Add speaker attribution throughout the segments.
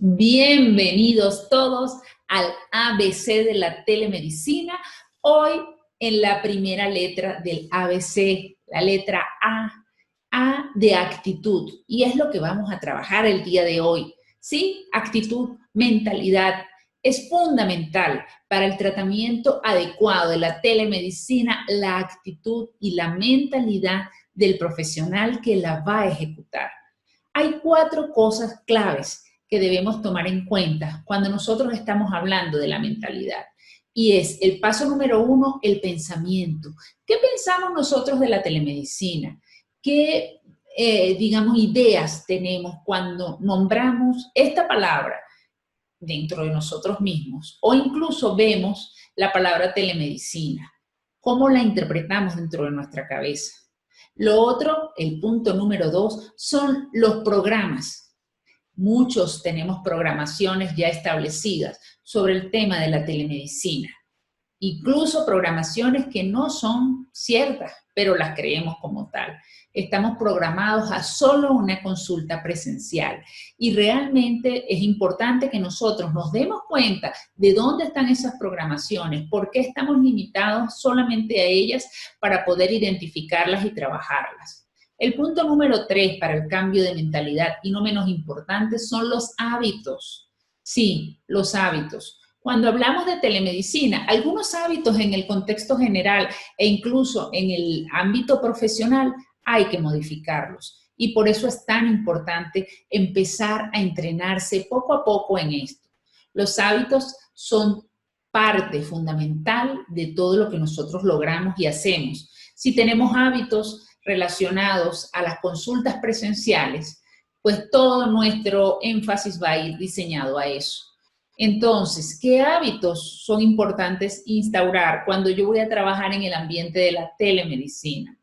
Speaker 1: Bienvenidos todos al ABC de la telemedicina. Hoy en la primera letra del ABC, la letra A de actitud. Y es lo que vamos a trabajar el día de hoy. ¿Sí? Actitud, mentalidad. Es fundamental para el tratamiento adecuado de la telemedicina la actitud y la mentalidad del profesional que la va a ejecutar. Hay 4 cosas claves que debemos tomar en cuenta cuando nosotros estamos hablando de la mentalidad. Y es el paso número 1, el pensamiento. ¿Qué pensamos nosotros de la telemedicina? ¿Qué, ideas tenemos cuando nombramos esta palabra dentro de nosotros mismos? O incluso vemos la palabra telemedicina. ¿Cómo la interpretamos dentro de nuestra cabeza? Lo otro, el punto número 2, son los programas. Muchos tenemos programaciones ya establecidas sobre el tema de la telemedicina. Incluso programaciones que no son ciertas, pero las creemos como tal. Estamos programados a solo una consulta presencial y realmente es importante que nosotros nos demos cuenta de dónde están esas programaciones, por qué estamos limitados solamente a ellas para poder identificarlas y trabajarlas. El punto número 3 para el cambio de mentalidad y no menos importante son los hábitos. Sí, los hábitos. Cuando hablamos de telemedicina, algunos hábitos en el contexto general e incluso en el ámbito profesional hay que modificarlos. Y por eso es tan importante empezar a entrenarse poco a poco en esto. Los hábitos son parte fundamental de todo lo que nosotros logramos y hacemos. Si tenemos hábitos relacionados a las consultas presenciales, pues todo nuestro énfasis va a ir diseñado a eso. Entonces, ¿qué hábitos son importantes instaurar cuando yo voy a trabajar en el ambiente de la telemedicina?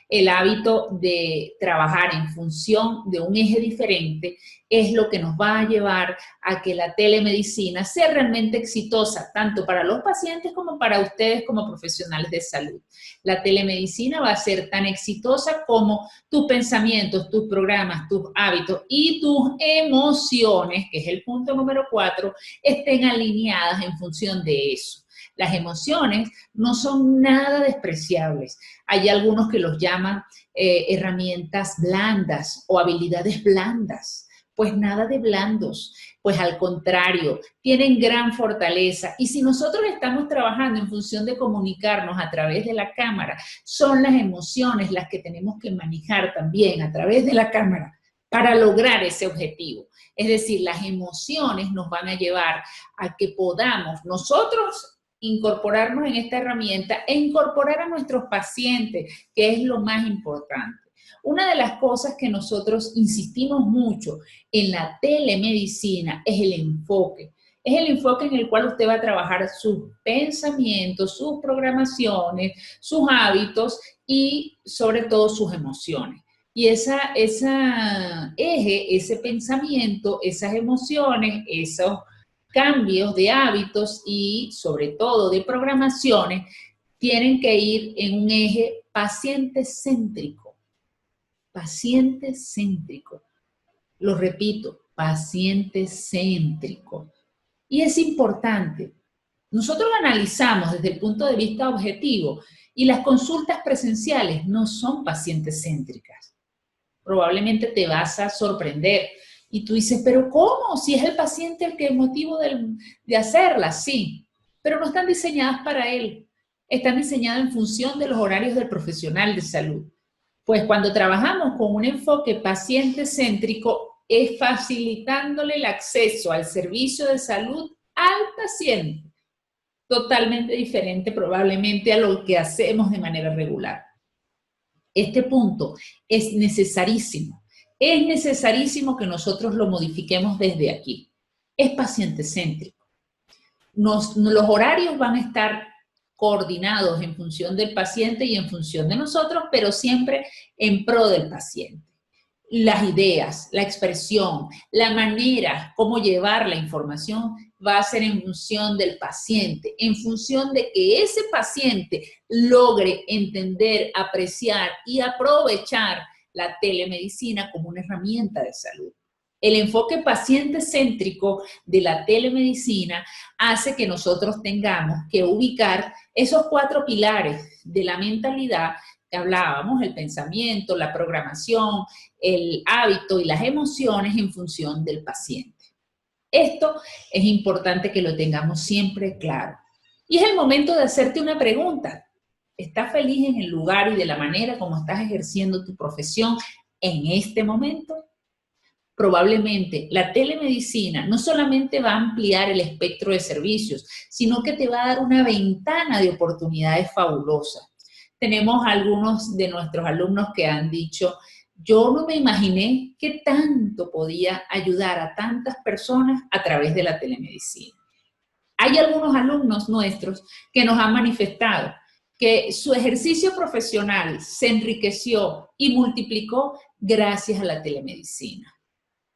Speaker 1: El hábito de trabajar en función de un eje diferente es lo que nos va a llevar a que la telemedicina sea realmente exitosa, tanto para los pacientes como para ustedes como profesionales de salud. La telemedicina va a ser tan exitosa como tus pensamientos, tus programas, tus hábitos y tus emociones, que es el punto número 4, estén alineadas en función de eso. Las emociones no son nada despreciables. Hay algunos que los llaman herramientas blandas o habilidades blandas. Pues nada de blandos, pues al contrario, tienen gran fortaleza. Y si nosotros estamos trabajando en función de comunicarnos a través de la cámara, son las emociones las que tenemos que manejar también a través de la cámara para lograr ese objetivo. Es decir, las emociones nos van a llevar a que podamos nosotros incorporarnos en esta herramienta e incorporar a nuestros pacientes, que es lo más importante. Una de las cosas que nosotros insistimos mucho en la telemedicina es el enfoque. Es el enfoque en el cual usted va a trabajar sus pensamientos, sus programaciones, sus hábitos y sobre todo sus emociones. Y ese eje, ese pensamiento, esas emociones, esos cambios de hábitos y sobre todo de programaciones tienen que ir en un eje paciente céntrico. Paciente céntrico. Lo repito, paciente céntrico. Y es importante. Nosotros analizamos desde el punto de vista objetivo y las consultas presenciales no son pacientes céntricas. Probablemente te vas a sorprender. Y tú dices, ¿pero cómo? Si es el paciente el que es motivo de hacerlas, sí, pero no están diseñadas para él. Están diseñadas en función de los horarios del profesional de salud. Pues cuando trabajamos con un enfoque paciente céntrico, es facilitándole el acceso al servicio de salud al paciente. Totalmente diferente probablemente a lo que hacemos de manera regular. Este punto es necesarísimo. Es necesarísimo que nosotros lo modifiquemos desde aquí. Es paciente céntrico. Los horarios van a estar coordinados en función del paciente y en función de nosotros, pero siempre en pro del paciente. Las ideas, la expresión, la manera, cómo llevar la información va a ser en función del paciente, en función de que ese paciente logre entender, apreciar y aprovechar la telemedicina como una herramienta de salud. El enfoque paciente céntrico de la telemedicina hace que nosotros tengamos que ubicar esos 4 pilares de la mentalidad que hablábamos, el pensamiento, la programación, el hábito y las emociones en función del paciente. Esto es importante que lo tengamos siempre claro. Y es el momento de hacerte una pregunta. ¿Estás feliz en el lugar y de la manera como estás ejerciendo tu profesión en este momento? Probablemente la telemedicina no solamente va a ampliar el espectro de servicios, sino que te va a dar una ventana de oportunidades fabulosas. Tenemos algunos de nuestros alumnos que han dicho, yo no me imaginé que tanto podía ayudar a tantas personas a través de la telemedicina. Hay algunos alumnos nuestros que nos han manifestado que su ejercicio profesional se enriqueció y multiplicó gracias a la telemedicina.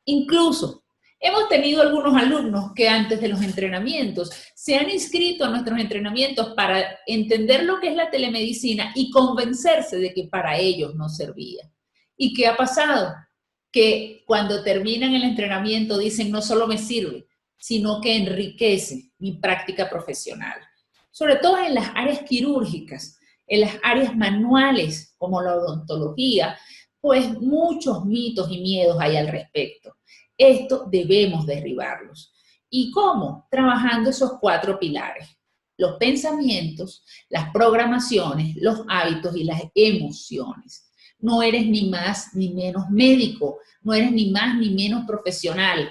Speaker 1: Incluso, hemos tenido algunos alumnos que antes de los entrenamientos se han inscrito a nuestros entrenamientos para entender lo que es la telemedicina y convencerse de que para ellos no servía. ¿Y qué ha pasado? Que cuando terminan el entrenamiento dicen, no solo me sirve, sino que enriquece mi práctica profesional. Sobre todo en las áreas quirúrgicas, en las áreas manuales, como la odontología, pues muchos mitos y miedos hay al respecto. Esto debemos derribarlos. ¿Y cómo? Trabajando esos 4 pilares. Los pensamientos, las programaciones, los hábitos y las emociones. No eres ni más ni menos médico, no eres ni más ni menos profesional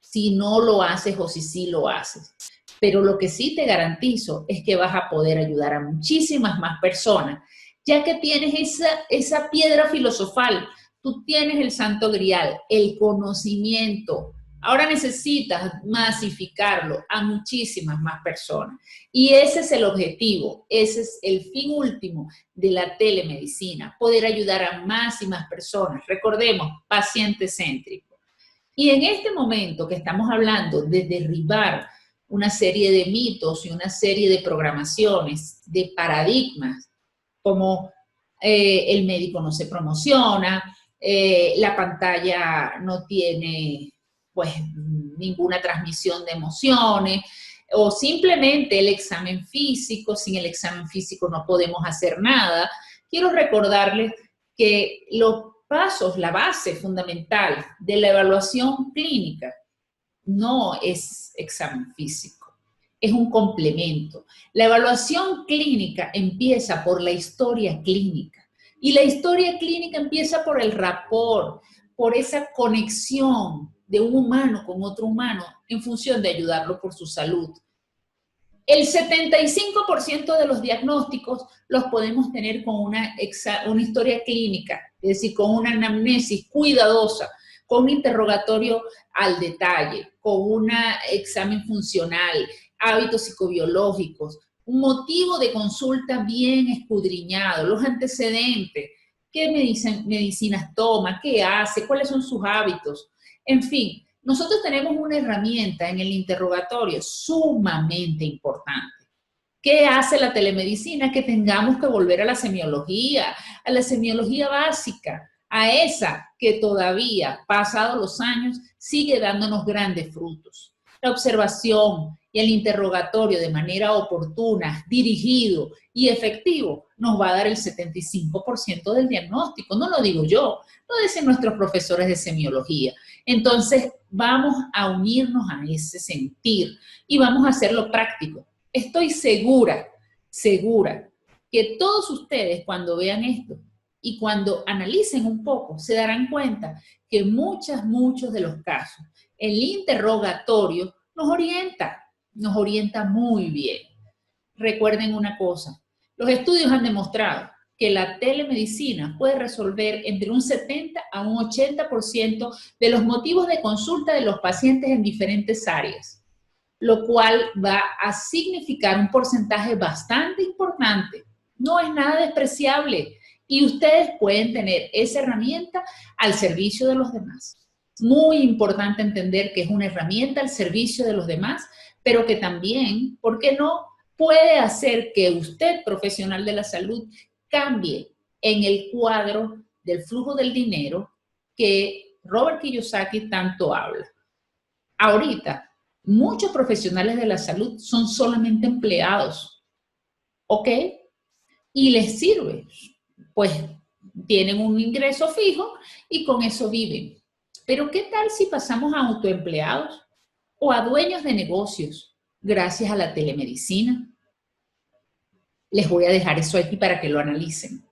Speaker 1: si no lo haces o si sí lo haces. Pero lo que sí te garantizo es que vas a poder ayudar a muchísimas más personas, ya que tienes esa piedra filosofal, tú tienes el santo grial, el conocimiento. Ahora necesitas masificarlo a muchísimas más personas. Y ese es el objetivo, ese es el fin último de la telemedicina, poder ayudar a más y más personas. Recordemos, paciente céntrico. Y en este momento que estamos hablando de derribar una serie de mitos y una serie de programaciones, de paradigmas, como el médico no se promociona, la pantalla no tiene pues ninguna transmisión de emociones, o simplemente el examen físico, sin el examen físico no podemos hacer nada. Quiero recordarles que los pasos, la base fundamental de la evaluación clínica no es examen físico, es un complemento. La evaluación clínica empieza por la historia clínica y la historia clínica empieza por el rapport, por esa conexión de un humano con otro humano en función de ayudarlo por su salud. El 75% de los diagnósticos los podemos tener con una historia clínica, es decir, con una anamnesis cuidadosa, con un interrogatorio al detalle, con un examen funcional, hábitos psicobiológicos, un motivo de consulta bien escudriñado, los antecedentes, qué medicinas toma, qué hace, cuáles son sus hábitos, en fin. Nosotros tenemos una herramienta en el interrogatorio sumamente importante. ¿Qué hace la telemedicina? Que tengamos que volver a la semiología básica, a esa que todavía, pasados los años, sigue dándonos grandes frutos. La observación y el interrogatorio de manera oportuna, dirigido y efectivo nos va a dar el 75% del diagnóstico. No lo digo yo, lo dicen nuestros profesores de semiología. Entonces, vamos a unirnos a ese sentir y vamos a hacerlo práctico. Estoy segura que todos ustedes cuando vean esto y cuando analicen un poco, se darán cuenta que muchos de los casos, el interrogatorio nos orienta muy bien. Recuerden una cosa, los estudios han demostrado que la telemedicina puede resolver entre un 70 a un 80% de los motivos de consulta de los pacientes en diferentes áreas, lo cual va a significar un porcentaje bastante importante. No es nada despreciable y ustedes pueden tener esa herramienta al servicio de los demás. Muy importante entender que es una herramienta al servicio de los demás, pero que también, ¿por qué no?, puede hacer que usted, profesional de la salud, cambie en el cuadro del flujo del dinero que Robert Kiyosaki tanto habla. Ahorita, muchos profesionales de la salud son solamente empleados, ¿ok? Y les sirve, pues tienen un ingreso fijo y con eso viven. Pero ¿qué tal si pasamos a autoempleados o a dueños de negocios gracias a la telemedicina? Les voy a dejar eso aquí para que lo analicen.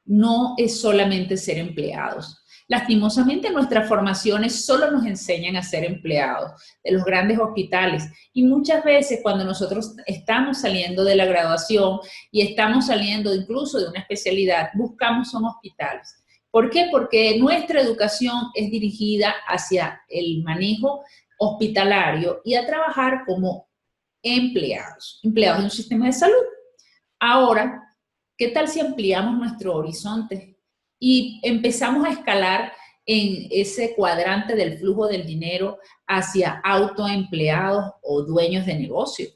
Speaker 1: No es solamente ser empleados. Lastimosamente, nuestras formaciones solo nos enseñan a ser empleados de los grandes hospitales y muchas veces cuando nosotros estamos saliendo de la graduación y estamos saliendo incluso de una especialidad, buscamos son hospitales. ¿Por qué? Porque nuestra educación es dirigida hacia el manejo hospitalario y a trabajar como empleados de un sistema de salud. Ahora, ¿qué tal si ampliamos nuestro horizonte y empezamos a escalar en ese cuadrante del flujo del dinero hacia autoempleados o dueños de negocio?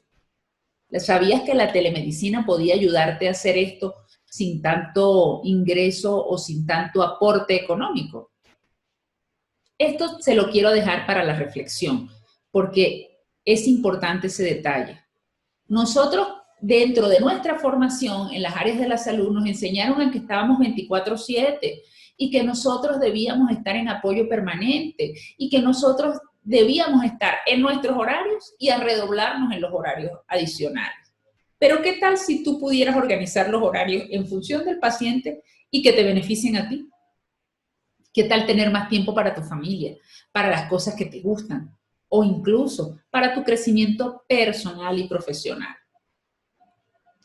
Speaker 1: ¿Sabías que la telemedicina podía ayudarte a hacer esto sin tanto ingreso o sin tanto aporte económico? Esto se lo quiero dejar para la reflexión, porque es importante ese detalle. Nosotros, dentro de nuestra formación en las áreas de la salud, nos enseñaron a que estábamos 24/7 y que nosotros debíamos estar en apoyo permanente y que nosotros debíamos estar en nuestros horarios y a redoblarnos en los horarios adicionales. Pero ¿qué tal si tú pudieras organizar los horarios en función del paciente y que te beneficien a ti? ¿Qué tal tener más tiempo para tu familia, para las cosas que te gustan o incluso para tu crecimiento personal y profesional?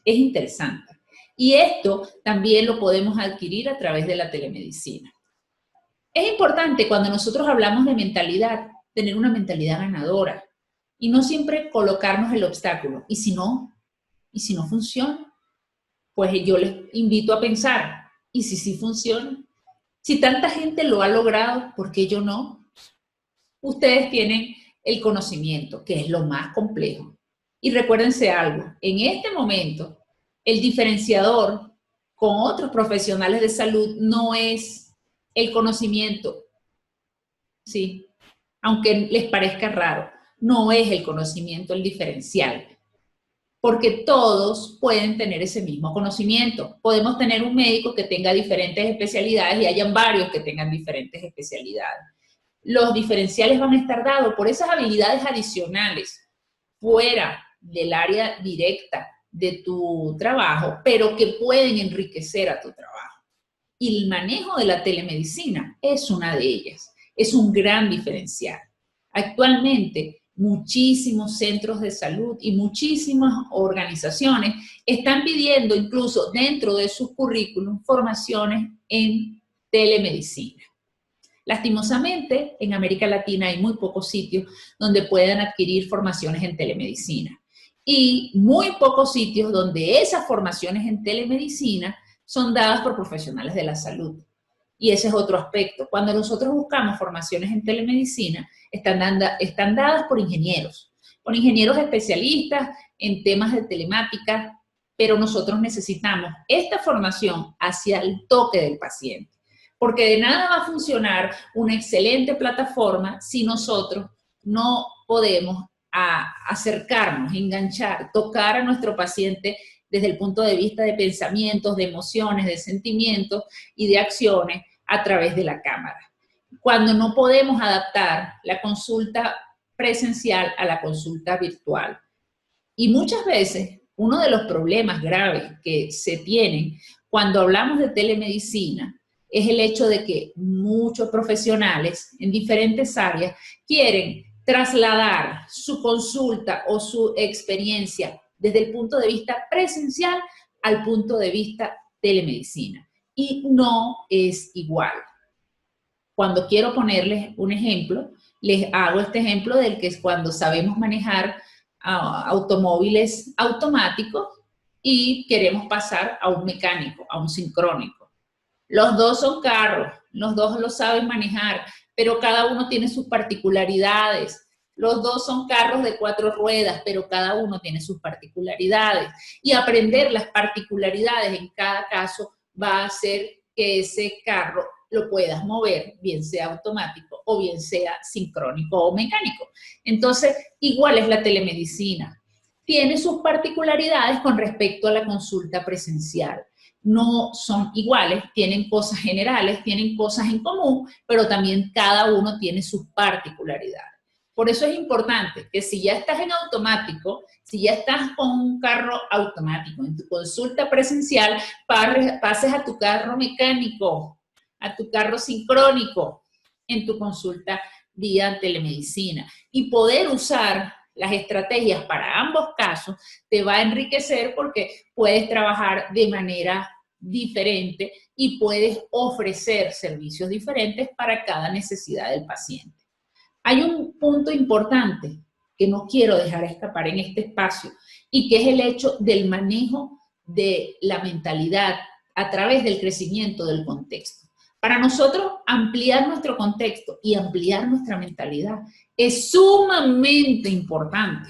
Speaker 1: Es interesante. Y esto también lo podemos adquirir a través de la telemedicina. Es importante cuando nosotros hablamos de mentalidad, tener una mentalidad ganadora y no siempre colocarnos el obstáculo. ¿Y si no? ¿Y si no funciona? Pues yo les invito a pensar, ¿y si sí funciona? Si tanta gente lo ha logrado, ¿por qué yo no? Ustedes tienen el conocimiento, que es lo más complejo. Y recuérdense algo, en este momento, el diferenciador con otros profesionales de salud no es el conocimiento, ¿sí? Aunque les parezca raro, no es el conocimiento el diferencial, porque todos pueden tener ese mismo conocimiento. Podemos tener un médico que tenga diferentes especialidades y hayan varios que tengan diferentes especialidades. Los diferenciales van a estar dados por esas habilidades adicionales fuera del área directa de tu trabajo, pero que pueden enriquecer a tu trabajo. Y el manejo de la telemedicina es una de ellas. Es un gran diferencial. Actualmente, muchísimos centros de salud y muchísimas organizaciones están pidiendo incluso dentro de sus currículum formaciones en telemedicina. Lastimosamente, en América Latina hay muy pocos sitios donde puedan adquirir formaciones en telemedicina y muy pocos sitios donde esas formaciones en telemedicina son dadas por profesionales de la salud. Y ese es otro aspecto. Cuando nosotros buscamos formaciones en telemedicina, están dadas por ingenieros especialistas en temas de telemática, pero nosotros necesitamos esta formación hacia el toque del paciente. Porque de nada va a funcionar una excelente plataforma si nosotros no podemos acercarnos, enganchar, tocar a nuestro paciente desde el punto de vista de pensamientos, de emociones, de sentimientos y de acciones a través de la cámara. Cuando no podemos adaptar la consulta presencial a la consulta virtual. Y muchas veces uno de los problemas graves que se tienen cuando hablamos de telemedicina es el hecho de que muchos profesionales en diferentes áreas quieren trasladar su consulta o su experiencia desde el punto de vista presencial al punto de vista telemedicina. Y no es igual. Cuando quiero ponerles un ejemplo, les hago este ejemplo del que es cuando sabemos manejar automóviles automáticos y queremos pasar a un mecánico, a un sincrónico. Los dos son carros, los dos lo saben manejar, pero cada uno tiene sus particularidades. Los dos son carros de 4 ruedas, pero cada uno tiene sus particularidades. Y aprender las particularidades en cada caso va a hacer que ese carro lo puedas mover, bien sea automático o bien sea sincrónico o mecánico. Entonces, igual es la telemedicina. Tiene sus particularidades con respecto a la consulta presencial. No son iguales, tienen cosas generales, tienen cosas en común, pero también cada uno tiene sus particularidades. Por eso es importante que si ya estás en automático, si ya estás con un carro automático en tu consulta presencial, pases a tu carro mecánico, a tu carro sincrónico en tu consulta vía telemedicina. Y poder usar las estrategias para ambos casos te va a enriquecer porque puedes trabajar de manera diferente y puedes ofrecer servicios diferentes para cada necesidad del paciente. Hay un punto importante que no quiero dejar escapar en este espacio y que es el hecho del manejo de la mentalidad a través del crecimiento del contexto. Para nosotros, ampliar nuestro contexto y ampliar nuestra mentalidad es sumamente importante.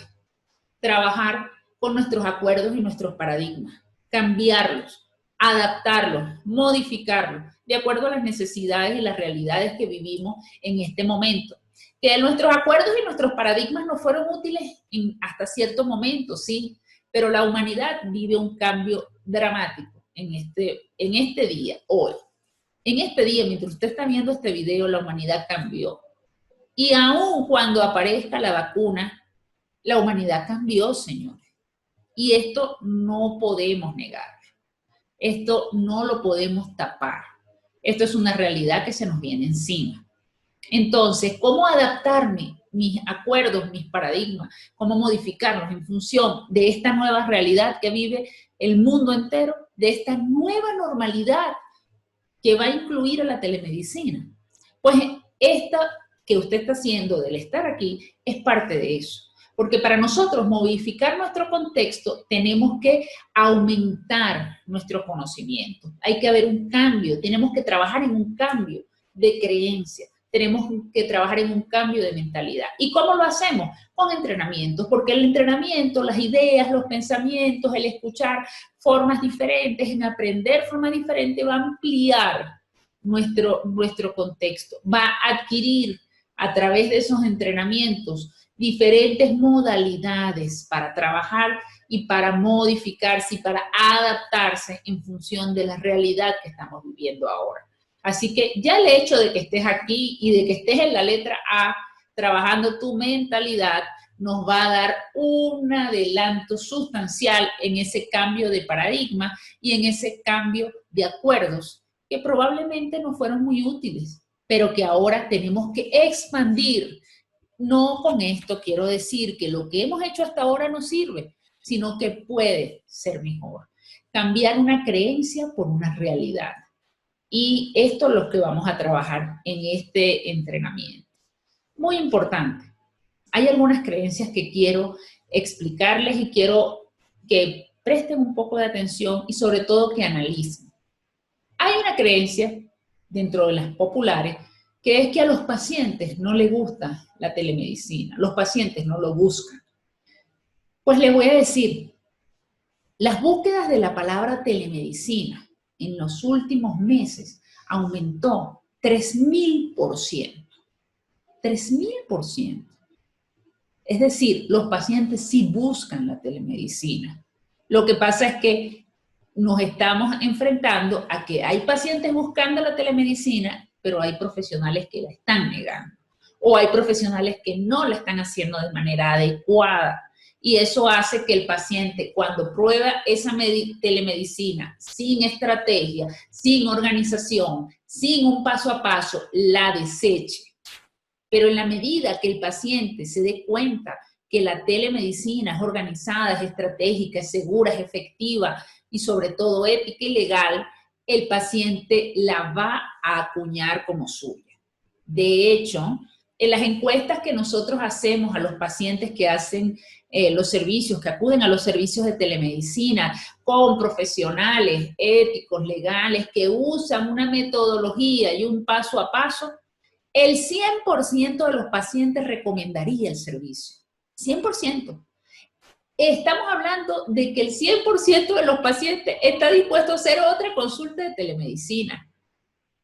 Speaker 1: Trabajar con nuestros acuerdos y nuestros paradigmas, cambiarlos, adaptarlos, modificarlos, de acuerdo a las necesidades y las realidades que vivimos en este momento. Que nuestros acuerdos y nuestros paradigmas no fueron útiles hasta cierto momento, sí, pero la humanidad vive un cambio dramático en este día, hoy. En este día, mientras usted está viendo este video, la humanidad cambió. Y aún cuando aparezca la vacuna, la humanidad cambió, señores. Y esto no podemos negar. Esto no lo podemos tapar. Esto es una realidad que se nos viene encima. Entonces, ¿cómo adaptarme mis acuerdos, mis paradigmas? ¿Cómo modificarlos en función de esta nueva realidad que vive el mundo entero, de esta nueva normalidad que va a incluir a la telemedicina? Pues esta que usted está haciendo del estar aquí es parte de eso. Porque para nosotros modificar nuestro contexto tenemos que aumentar nuestro conocimiento. Hay que haber un cambio, tenemos que trabajar en un cambio de creencia. Tenemos que trabajar en un cambio de mentalidad. ¿Y cómo lo hacemos? Con entrenamientos, porque el entrenamiento, las ideas, los pensamientos, el escuchar formas diferentes, en aprender formas diferentes, va a ampliar nuestro contexto, va a adquirir a través de esos entrenamientos diferentes modalidades para trabajar y para modificarse y para adaptarse en función de la realidad que estamos viviendo ahora. Así que ya el hecho de que estés aquí y de que estés en la letra A, trabajando tu mentalidad, nos va a dar un adelanto sustancial en ese cambio de paradigma y en ese cambio de acuerdos que probablemente no fueron muy útiles, pero que ahora tenemos que expandir. No con esto quiero decir que lo que hemos hecho hasta ahora no sirve, sino que puede ser mejor. Cambiar una creencia por una realidad. Y esto es lo que vamos a trabajar en este entrenamiento. Muy importante. Hay algunas creencias que quiero explicarles y quiero que presten un poco de atención y sobre todo que analicen. Hay una creencia dentro de las populares que es que a los pacientes no les gusta la telemedicina, los pacientes no lo buscan. Pues les voy a decir, las búsquedas de la palabra telemedicina en los últimos meses aumentó 3000%. 3000%. Es decir, los pacientes sí buscan la telemedicina. Lo que pasa es que nos estamos enfrentando a que hay pacientes buscando la telemedicina, pero hay profesionales que la están negando. O hay profesionales que no la están haciendo de manera adecuada. Y eso hace que el paciente, cuando prueba esa telemedicina sin estrategia, sin organización, sin un paso a paso, la deseche. Pero en la medida que el paciente se dé cuenta que la telemedicina es organizada, es estratégica, es segura, es efectiva y sobre todo ética y legal, el paciente la va a acuñar como suya. De hecho, en las encuestas que nosotros hacemos a los pacientes que hacen los servicios, que acuden a los servicios de telemedicina con profesionales éticos, legales, que usan una metodología y un paso a paso, el 100% de los pacientes recomendaría el servicio. 100%. Estamos hablando de que el 100% de los pacientes está dispuesto a hacer otra consulta de telemedicina.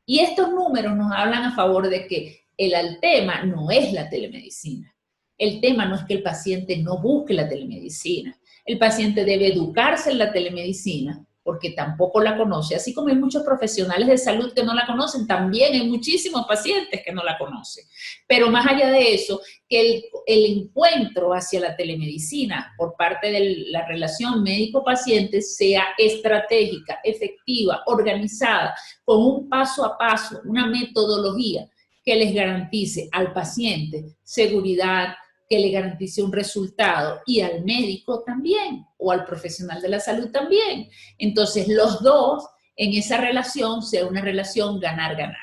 Speaker 1: Y estos números nos hablan a favor de que el tema no es la telemedicina. El tema no es que el paciente no busque la telemedicina. El paciente debe educarse en la telemedicina porque tampoco la conoce. Así como hay muchos profesionales de salud que no la conocen, también hay muchísimos pacientes que no la conocen. Pero más allá de eso, que el encuentro hacia la telemedicina por parte de la relación médico-paciente sea estratégica, efectiva, organizada, con un paso a paso, una metodología que les garantice al paciente seguridad, que le garantice un resultado, y al médico también, o al profesional de la salud también. Entonces, los dos en esa relación sea una relación ganar-ganar.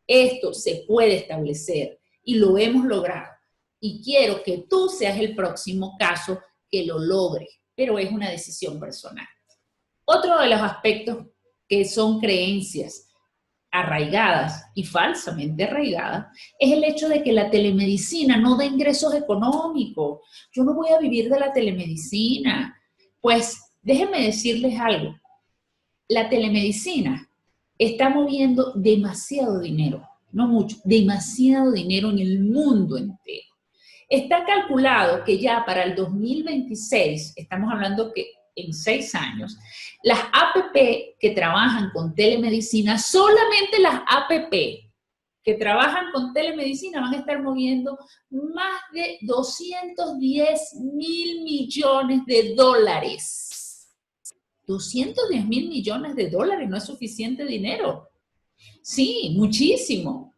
Speaker 1: Esto se puede establecer y lo hemos logrado. Y quiero que tú seas el próximo caso que lo logre, pero es una decisión personal. Otro de los aspectos que son creencias arraigadas y falsamente arraigadas, es el hecho de que la telemedicina no da ingresos económicos. Yo no voy a vivir de la telemedicina. Pues déjenme decirles algo. La telemedicina está moviendo demasiado dinero, no mucho, demasiado dinero en el mundo entero. Está calculado que ya para el 2026, estamos hablando que en 6 años, las APP que trabajan con telemedicina, solamente las APP que trabajan con telemedicina van a estar moviendo más de 210.000 millones de dólares. 210.000 millones de dólares no es suficiente dinero. Sí, muchísimo.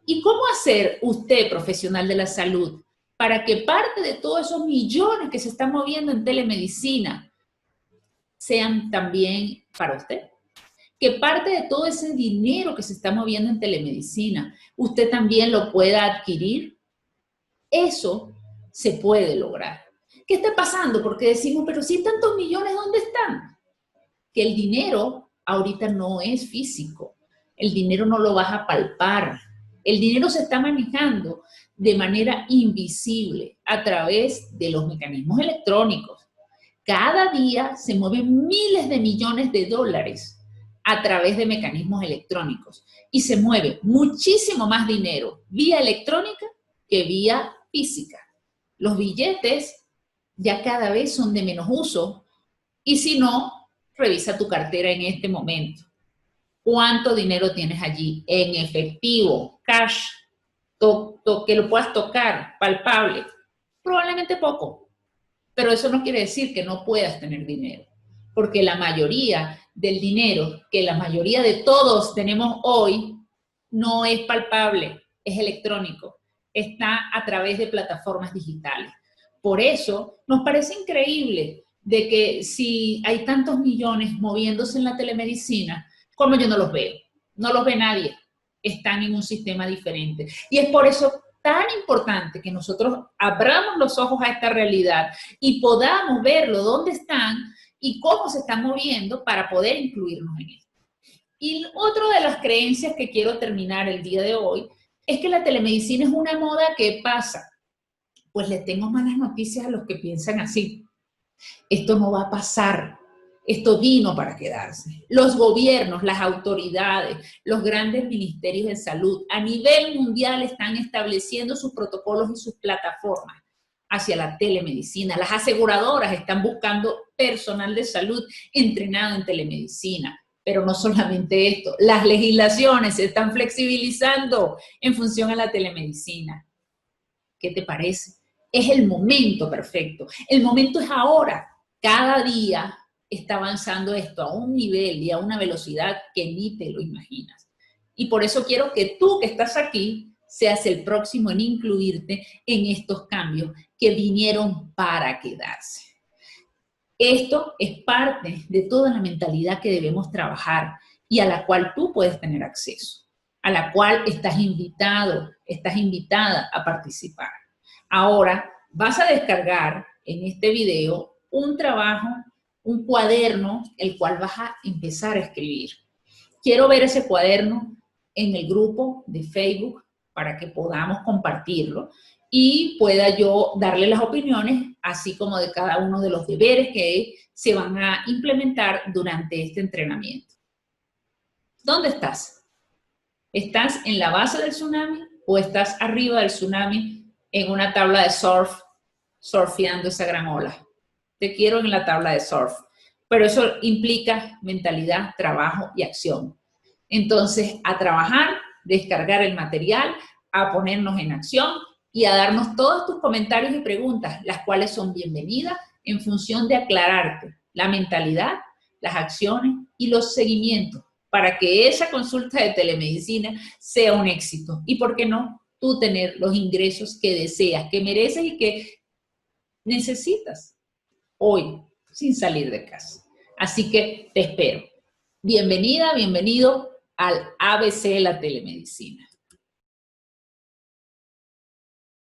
Speaker 1: ¿Y cómo hacer usted, profesional de la salud, para que parte de todos esos millones que se están moviendo en telemedicina sean también para usted? Que parte de todo ese dinero que se está moviendo en telemedicina, usted también lo pueda adquirir. Eso se puede lograr. ¿Qué está pasando? Porque decimos, pero si hay tantos millones, ¿dónde están? Que el dinero ahorita no es físico. El dinero no lo vas a palpar. El dinero se está manejando de manera invisible a través de los mecanismos electrónicos. Cada día se mueven miles de millones de dólares a través de mecanismos electrónicos y se mueve muchísimo más dinero vía electrónica que vía física. Los billetes ya cada vez son de menos uso y si no, revisa tu cartera en este momento. ¿Cuánto dinero tienes allí en efectivo, cash, que lo puedas tocar, palpable? Probablemente poco, pero eso no quiere decir que no puedas tener dinero, porque la mayoría del dinero que la mayoría de todos tenemos hoy no es palpable, es electrónico, está a través de plataformas digitales. Por eso nos parece increíble de que si hay tantos millones moviéndose en la telemedicina, como yo no los veo, no los ve nadie, están en un sistema diferente. Y es por eso tan importante que nosotros abramos los ojos a esta realidad y podamos verlo, dónde están y cómo se están moviendo para poder incluirnos en esto. Y otra de las creencias que quiero terminar el día de hoy es que la telemedicina es una moda que pasa. Pues les tengo malas noticias a los que piensan así. Esto no va a pasar. Esto vino para quedarse. Los gobiernos, las autoridades, los grandes ministerios de salud a nivel mundial están estableciendo sus protocolos y sus plataformas hacia la telemedicina. Las aseguradoras están buscando personal de salud entrenado en telemedicina. Pero no solamente esto, las legislaciones se están flexibilizando en función a la telemedicina. ¿Qué te parece? Es el momento perfecto. El momento es ahora. Cada día está avanzando esto a un nivel y a una velocidad que ni te lo imaginas. Y por eso quiero que tú que estás aquí seas el próximo en incluirte en estos cambios que vinieron para quedarse. Esto es parte de toda la mentalidad que debemos trabajar y a la cual tú puedes tener acceso, a la cual estás invitado, estás invitada a participar. Ahora vas a descargar en este video un trabajo, un cuaderno, el cual vas a empezar a escribir. Quiero ver ese cuaderno en el grupo de Facebook para que podamos compartirlo y pueda yo darle las opiniones, así como de cada uno de los deberes que se van a implementar durante este entrenamiento. ¿Dónde estás? ¿Estás en la base del tsunami o estás arriba del tsunami en una tabla de surf, surfeando esa gran ola? Te quiero en la tabla de surf. Pero eso implica mentalidad, trabajo y acción. Entonces, a trabajar, descargar el material, a ponernos en acción y a darnos todos tus comentarios y preguntas, las cuales son bienvenidas en función de aclararte la mentalidad, las acciones y los seguimientos para que esa consulta de telemedicina sea un éxito. Y, ¿por qué no? Tú tener los ingresos que deseas, que mereces y que necesitas hoy sin salir de casa. Así que te espero. Bienvenida, bienvenido al ABC de la telemedicina.